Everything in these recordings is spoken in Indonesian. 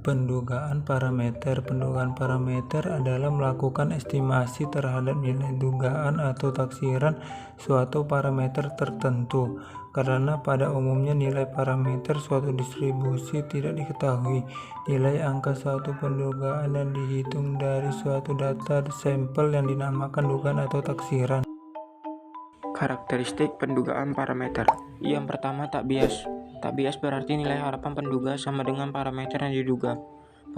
Pendugaan parameter. Pendugaan parameter adalah melakukan estimasi terhadap nilai dugaan atau taksiran suatu parameter tertentu, karena pada umumnya nilai parameter suatu distribusi tidak diketahui. Nilai angka suatu pendugaan yang dihitung dari suatu data sampel yang dinamakan dugaan atau taksiran. Karakteristik pendugaan parameter. Yang pertama, tak bias. Tak bias berarti nilai harapan penduga sama dengan parameter yang diduga.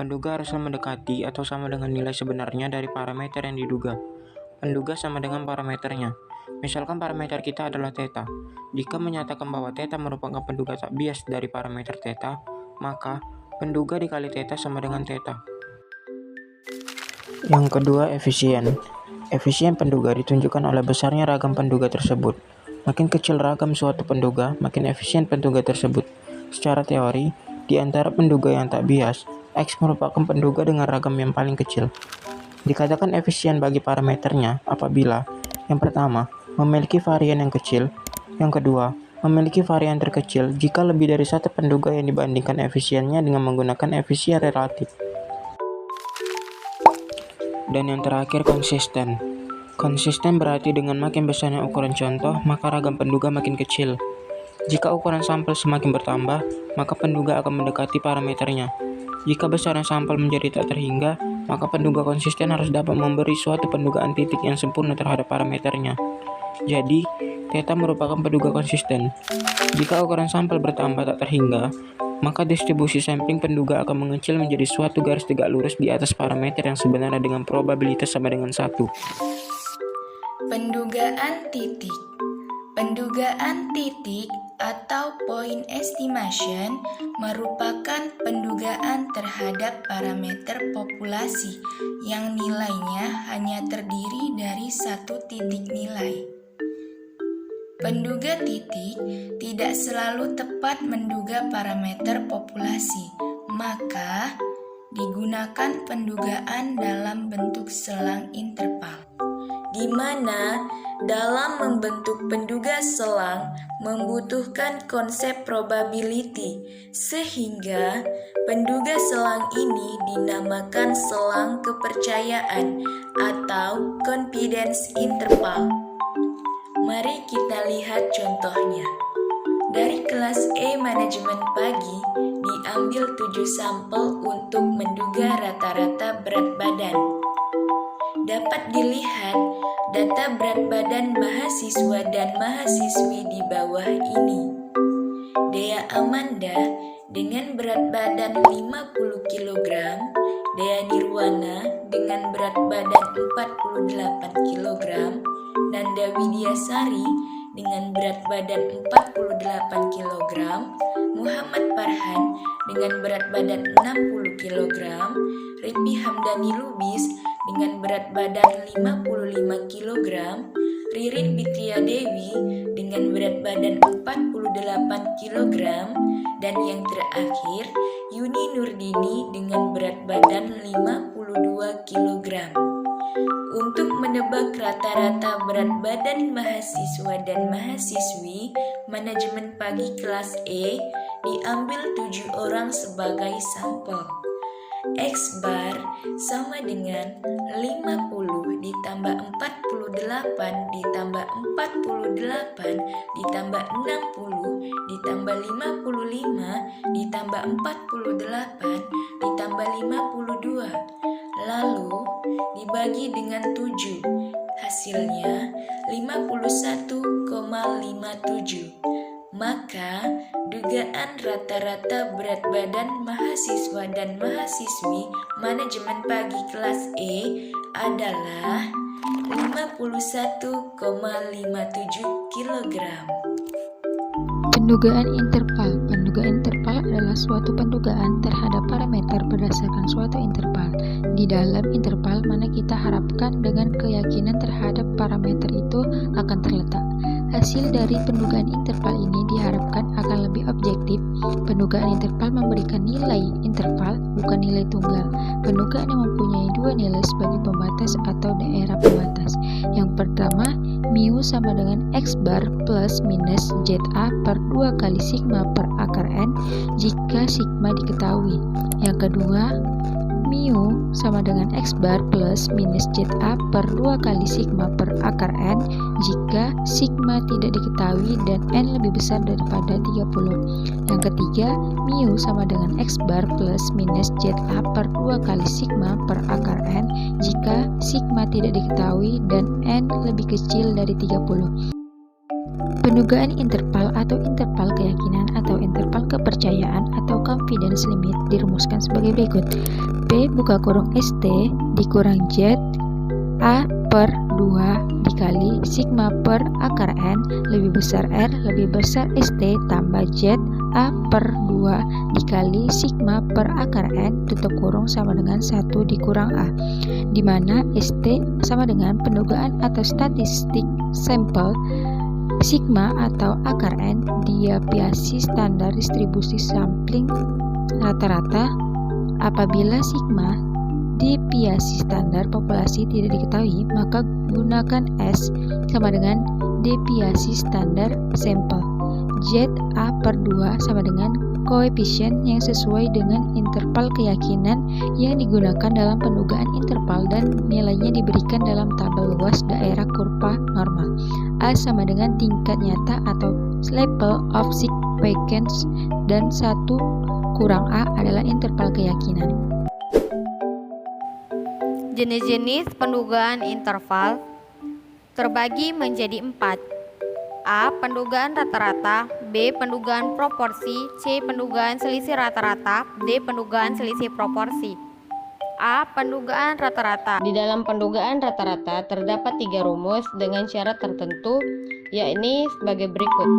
Penduga haruslah mendekati atau sama dengan nilai sebenarnya dari parameter yang diduga. Penduga sama dengan parameternya. Misalkan parameter kita adalah theta. Jika menyatakan bahwa theta merupakan penduga tak bias dari parameter theta, maka penduga dikali theta sama dengan theta. Yang kedua, efisien. Efisien penduga ditunjukkan oleh besarnya ragam penduga tersebut. Makin kecil ragam suatu penduga, makin efisien penduga tersebut. Secara teori, di antara penduga yang tak bias, X merupakan penduga dengan ragam yang paling kecil. Dikatakan efisien bagi parameternya apabila yang pertama, memiliki varian yang kecil, yang kedua, memiliki varian terkecil jika lebih dari satu penduga yang dibandingkan efisiennya dengan menggunakan efisien relatif. Dan yang terakhir, konsisten. Konsisten berarti dengan makin besarnya ukuran contoh, maka ragam penduga makin kecil. Jika ukuran sampel semakin bertambah, maka penduga akan mendekati parameternya. Jika besarnya sampel menjadi tak terhingga, maka penduga konsisten harus dapat memberi suatu pendugaan titik yang sempurna terhadap parameternya. Jadi, theta merupakan penduga konsisten. Jika ukuran sampel bertambah tak terhingga, maka distribusi sampling penduga akan mengecil menjadi suatu garis tegak lurus di atas parameter yang sebenarnya dengan probabilitas sama dengan 1. Pendugaan titik. Pendugaan titik atau point estimation merupakan pendugaan terhadap parameter populasi yang nilainya hanya terdiri dari satu titik nilai. Penduga titik tidak selalu tepat menduga parameter populasi, maka digunakan pendugaan dalam bentuk selang interval, di mana dalam membentuk penduga selang membutuhkan konsep probability, sehingga penduga selang ini dinamakan selang kepercayaan atau confidence interval. Mari kita lihat contohnya. Dari kelas E manajemen pagi diambil 7 sampel untuk menduga rata-rata berat badan. Dapat dilihat data berat badan mahasiswa dan mahasiswi di bawah ini. Dea Amanda dengan berat badan 50 kg, Dea Nirwana dengan berat badan 48 kg, Nanda Widyasari dengan berat badan 48 kg, Muhammad Farhan dengan berat badan 60 kg, Ripi Hamdani Lubis dengan berat badan 55 kg, Ririn Fitria Dewi dengan berat badan 48 kg, dan yang terakhir Yuni Nurdini dengan berat badan 52 kg. Untuk menebak rata-rata berat badan mahasiswa dan mahasiswi manajemen pagi kelas E, diambil 7 orang sebagai sampel. X bar sama dengan 50 ditambah 48 ditambah 48 ditambah 60 ditambah 55 ditambah 48 ditambah 52. Lalu dibagi dengan 7, hasilnya 51,57. Maka dugaan rata-rata berat badan mahasiswa dan mahasiswi manajemen pagi kelas E adalah 51,57 kg. Pendugaan interval. Pendugaan interval adalah suatu pendugaan terhadap parameter berdasarkan suatu interval. Di dalam interval mana kita harapkan dengan keyakinan terhadap parameter itu akan terletak. Hasil dari pendugaan interval ini diharapkan akan lebih objektif. Pendugaan interval memberikan nilai interval, bukan nilai tunggal. Pendugaan yang mempunyai dua nilai sebagai pembatas atau daerah pembatas. Yang pertama, mu sama dengan x bar plus minus za per 2 kali sigma per akar n jika sigma diketahui. Yang kedua, mu sama dengan x bar plus minus za per 2 kali sigma per akar n jika sigma tidak diketahui dan n lebih besar daripada 30. Yang ketiga, mu sama dengan x bar plus minus za per 2 kali sigma per akar n jika sigma tidak diketahui dan n lebih kecil dari 30. Pendugaan interval atau interval keyakinan atau interval kepercayaan atau confidence limit dirumuskan sebagai berikut. P buka kurung ST dikurang Z A per 2 dikali sigma per akar N lebih besar R lebih besar ST tambah Z A per 2 dikali sigma per akar N tutup kurung sama dengan 1 dikurang A, di mana ST sama dengan pendugaan atau statistik sampel, sigma atau akar N deviasi standar distribusi sampling rata-rata. Apabila sigma deviasi standar populasi tidak diketahui, maka gunakan S sama dengan deviasi standar sampel. Z A per 2 sama dengan koefisien yang sesuai dengan interval keyakinan yang digunakan dalam pendugaan interval dan nilainya diberikan dalam tabel luas daerah kurva normal. A sama dengan tingkat nyata atau level of significance dan 1 kurang A adalah interval keyakinan. Jenis-jenis pendugaan interval terbagi menjadi 4. A. Pendugaan rata-rata, B. Pendugaan proporsi, C. Pendugaan selisih rata-rata, D. Pendugaan selisih proporsi. A. Pendugaan rata-rata. Di dalam pendugaan rata-rata terdapat 3 rumus dengan syarat tertentu, yakni sebagai berikut.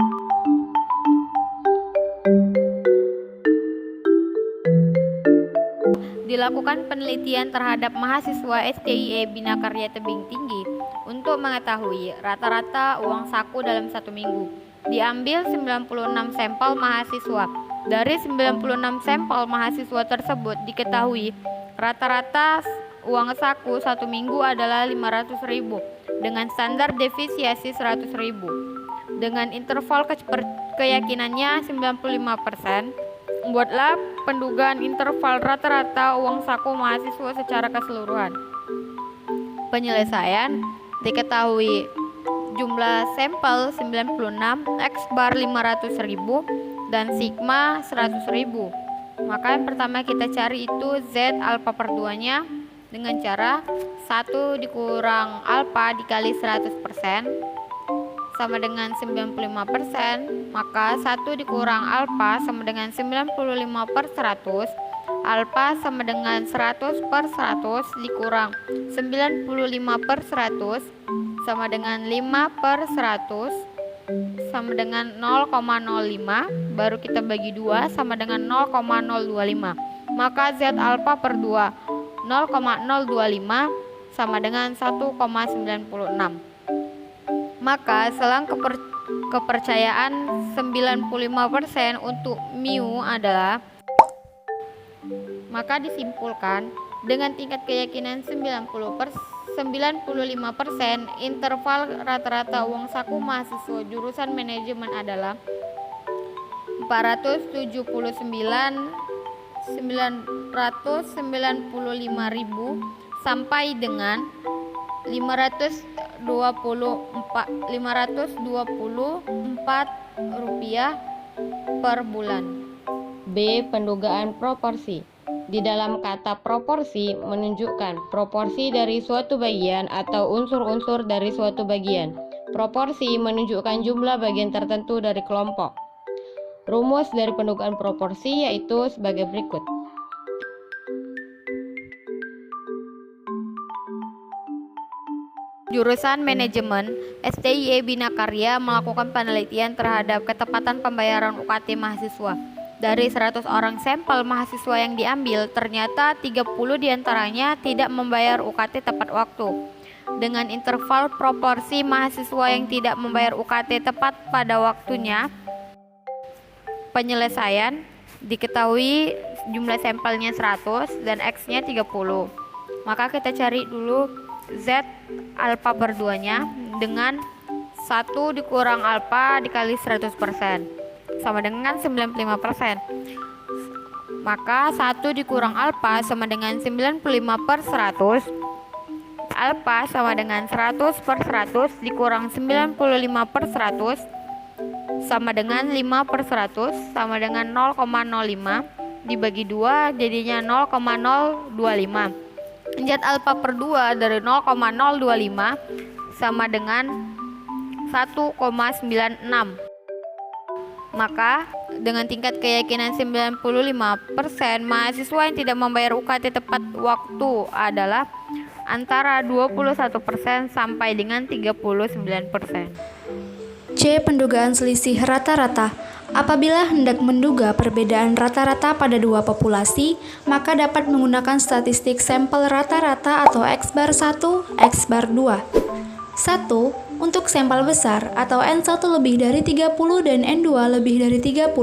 Dilakukan penelitian terhadap mahasiswa STIE Bina Karya Tebing Tinggi untuk mengetahui rata-rata uang saku dalam 1 minggu. Diambil 96 sampel mahasiswa. Dari 96 sampel mahasiswa tersebut diketahui rata-rata uang saku 1 minggu adalah 500.000 dengan standar defisiasi 100.000. Dengan interval keyakinannya 95%. Buatlah pendugaan interval rata-rata uang saku mahasiswa secara keseluruhan. Penyelesaian diketahui jumlah sampel 96, X bar 500.000 dan sigma 100.000. Maka yang pertama kita cari itu Z alpha per 2 nya dengan cara 1 dikurang alpha dikali 100% sama dengan 95%, maka 1 dikurang alpha sama dengan 95 per 100, alpha sama dengan 100 per 100 dikurang 95 per 100 sama dengan 5 per 100 sama dengan 0,05, baru kita bagi 2 sama dengan 0,025, maka Z alpha per 2 0,025 sama dengan 1,96. Maka selang kepercayaan 95% untuk mu adalah, maka disimpulkan dengan tingkat keyakinan 95% interval rata-rata uang saku mahasiswa jurusan manajemen adalah 479.995.000 sampai dengan 524 rupiah per bulan. B. Pendugaan proporsi. Di dalam kata proporsi menunjukkan proporsi dari suatu bagian atau unsur-unsur dari suatu bagian. Proporsi menunjukkan jumlah bagian tertentu dari kelompok. Rumus dari pendugaan proporsi yaitu sebagai berikut. Jurusan Manajemen STIE Bina Karya melakukan penelitian terhadap ketepatan pembayaran UKT mahasiswa. Dari 100 orang sampel mahasiswa yang diambil, ternyata 30 diantaranya tidak membayar UKT tepat waktu. dengan interval proporsi mahasiswa yang tidak membayar UKT tepat pada waktunya. Penyelesaian diketahui jumlah sampelnya 100 dan X-nya 30. Maka kita cari dulu Z alfa per 2-nya dengan 1 dikurang alfa dikali 100% sama dengan 95%. Maka 1 dikurang alfa sama dengan 95 per 100. Alfa sama dengan 100 per 100 dikurang 95 per 100 sama dengan 5 per 100 sama dengan 0,05 dibagi 2 jadinya 0,025. Z alfa per 2 dari 0,025 sama dengan 1,96. Maka dengan tingkat keyakinan 95%, mahasiswa yang tidak membayar UKT tepat waktu adalah antara 21% sampai dengan 39%. C. Pendugaan selisih rata-rata. Apabila hendak menduga perbedaan rata-rata pada dua populasi, maka dapat menggunakan statistik sampel rata-rata atau X bar 1, X bar 2. 1. Untuk sampel besar atau N1 lebih dari 30 dan N2 lebih dari 30,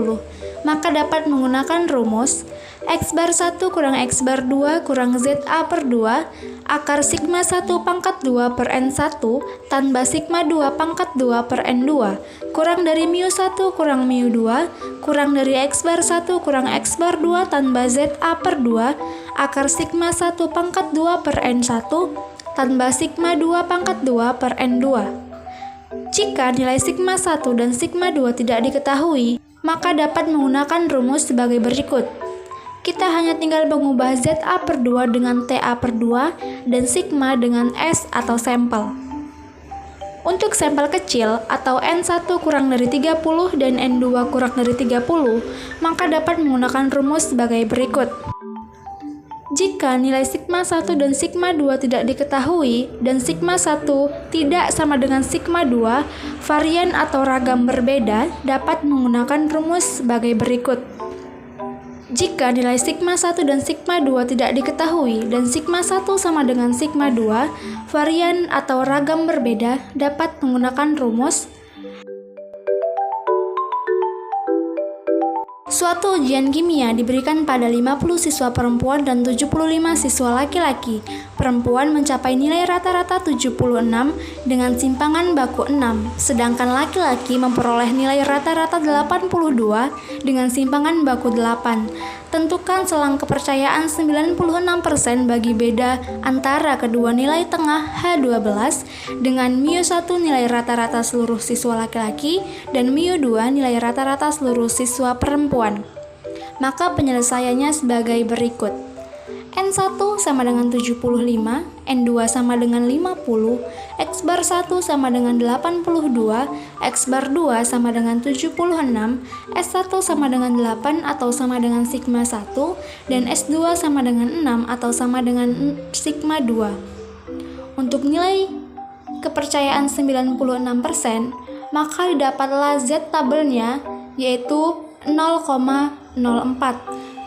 maka dapat menggunakan rumus X bar 1 kurang X bar 2 kurang ZA per 2 akar sigma 1 pangkat 2 per N1 tambah sigma 2 pangkat 2 per N2 kurang dari mu 1 kurang mu 2 kurang dari X bar 1 kurang X bar 2 tambah ZA per 2 akar sigma 1 pangkat 2 per N1 tambah sigma 2 pangkat 2 per N2. Jika nilai sigma 1 dan sigma 2 tidak diketahui, maka dapat menggunakan rumus sebagai berikut. Kita hanya tinggal mengubah ZA per 2 dengan TA per 2 dan sigma dengan S atau sampel. Untuk sampel kecil atau N1 kurang dari 30 dan N2 kurang dari 30, maka dapat menggunakan rumus sebagai berikut. Jika nilai sigma 1 dan sigma 2 tidak diketahui dan sigma 1 tidak sama dengan sigma 2, varian atau ragam berbeda dapat menggunakan rumus sebagai berikut. Jika nilai sigma 1 dan sigma 2 tidak diketahui dan sigma 1 sama dengan sigma 2, varian atau ragam berbeda dapat menggunakan rumus. Suatu ujian kimia diberikan pada 50 siswa perempuan dan 75 siswa laki-laki. Perempuan mencapai nilai rata-rata 76 dengan simpangan baku 6, sedangkan laki-laki memperoleh nilai rata-rata 82 dengan simpangan baku 8. Tentukan selang kepercayaan 96% bagi beda antara kedua nilai tengah H12 dengan mu1 nilai rata-rata seluruh siswa laki-laki dan mu2 nilai rata-rata seluruh siswa perempuan. Maka penyelesaiannya sebagai berikut. N1 sama dengan 75, N2 sama dengan 50, X bar 1 sama dengan 82, X bar 2 sama dengan 76, S1 sama dengan 8 atau sama dengan sigma 1, dan S2 sama dengan 6 atau sama dengan sigma 2. Untuk nilai kepercayaan 96%, maka didapatlah Z tabelnya yaitu 0,04.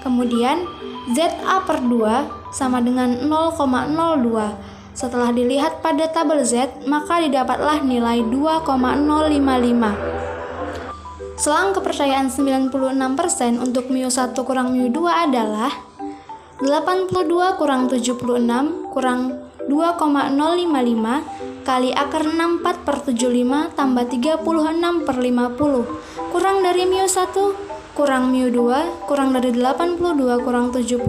Kemudian ZA per 2 sama dengan 0,02. Setelah dilihat pada tabel Z, maka didapatlah nilai 2,055. Selang kepercayaan 96% untuk mu1 kurang mu2 adalah 82 kurang 76 kurang 2,055 kali akar 64 per 75 tambah 36 per 50 kurang dari mu1 kurang mu2 kurang dari 82 kurang 76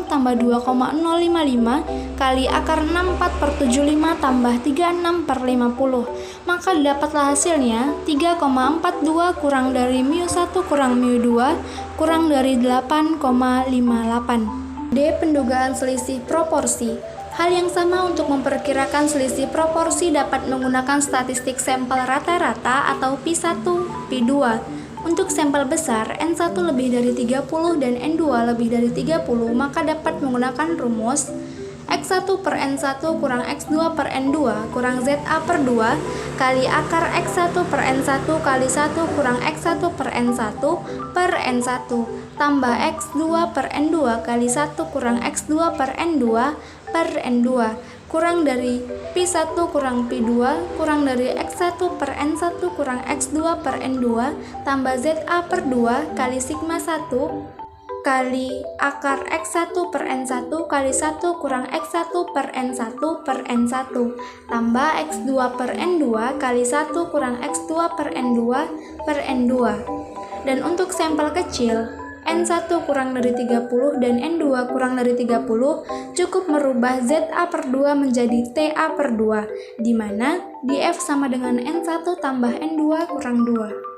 tambah 2,055 kali akar 64 per 75 tambah 36 per 50. Maka didapatlah hasilnya 3,42 kurang dari mu1 kurang mu2 kurang dari 8,58. D. Pendugaan selisih proporsi. Hal yang sama untuk memperkirakan selisih proporsi dapat menggunakan statistik sampel rata-rata atau P1, P2. Untuk sampel besar, N1 lebih dari 30 dan N2 lebih dari 30, maka dapat menggunakan rumus X1 per N1 kurang X2 per N2 kurang ZA per 2 kali akar X1 per N1 kali 1 kurang X1 per N1 per N1 tambah X2 per N2 kali 1 kurang X2 per N2 per N2 kurang dari Pi1 kurang Pi2 kurang dari X1 per N1 kurang X2 per N2 tambah ZA per 2 kali sigma 1 kali akar X1 per N1 kali 1 kurang X1 per N1 per N1 tambah X2 per N2 kali 1 kurang X2 per N2 per N2. Dan untuk sampel kecil, N1 kurang dari 30 dan N2 kurang dari 30 cukup merubah ZA per 2 menjadi TA per 2, di mana DF sama dengan N1 tambah N2 kurang 2.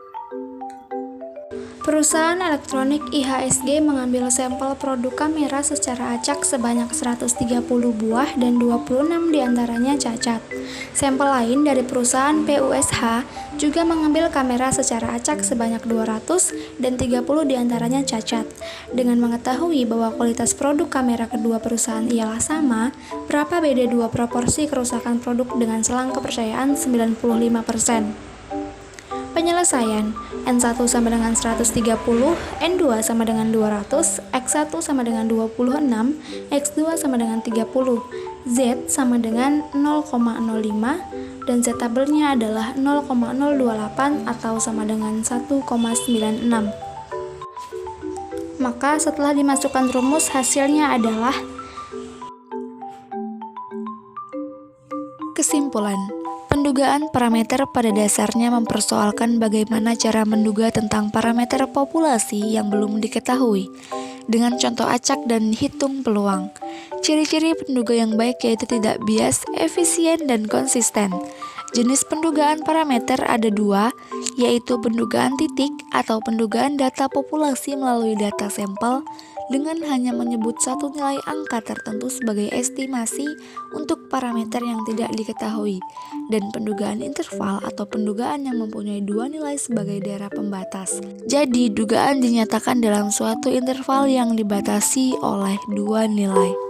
Perusahaan elektronik IHSG mengambil sampel produk kamera secara acak sebanyak 130 buah dan 26 diantaranya cacat. Sampel lain dari perusahaan PUSH juga mengambil kamera secara acak sebanyak 200 dan 30 diantaranya cacat. Dengan mengetahui bahwa kualitas produk kamera kedua perusahaan ialah sama, berapa beda dua proporsi kerusakan produk dengan selang kepercayaan 95%. Penyelesaian, N1 sama dengan 130, N2 sama dengan 200, X1 sama dengan 26, X2 sama dengan 30, Z sama dengan 0,05, dan Z tabelnya adalah 0,028 atau sama dengan 1,96. Maka setelah dimasukkan rumus, hasilnya adalah kesimpulan. Pendugaan parameter pada dasarnya mempersoalkan bagaimana cara menduga tentang parameter populasi yang belum diketahui, dengan contoh acak dan hitung peluang. Ciri-ciri penduga yang baik yaitu tidak bias, efisien, dan konsisten. Jenis pendugaan parameter ada dua, yaitu pendugaan titik atau pendugaan data populasi melalui data sampel dengan hanya menyebut satu nilai angka tertentu sebagai estimasi untuk parameter yang tidak diketahui, dan pendugaan interval atau pendugaan yang mempunyai dua nilai sebagai daerah pembatas. Jadi, dugaan dinyatakan dalam suatu interval yang dibatasi oleh dua nilai.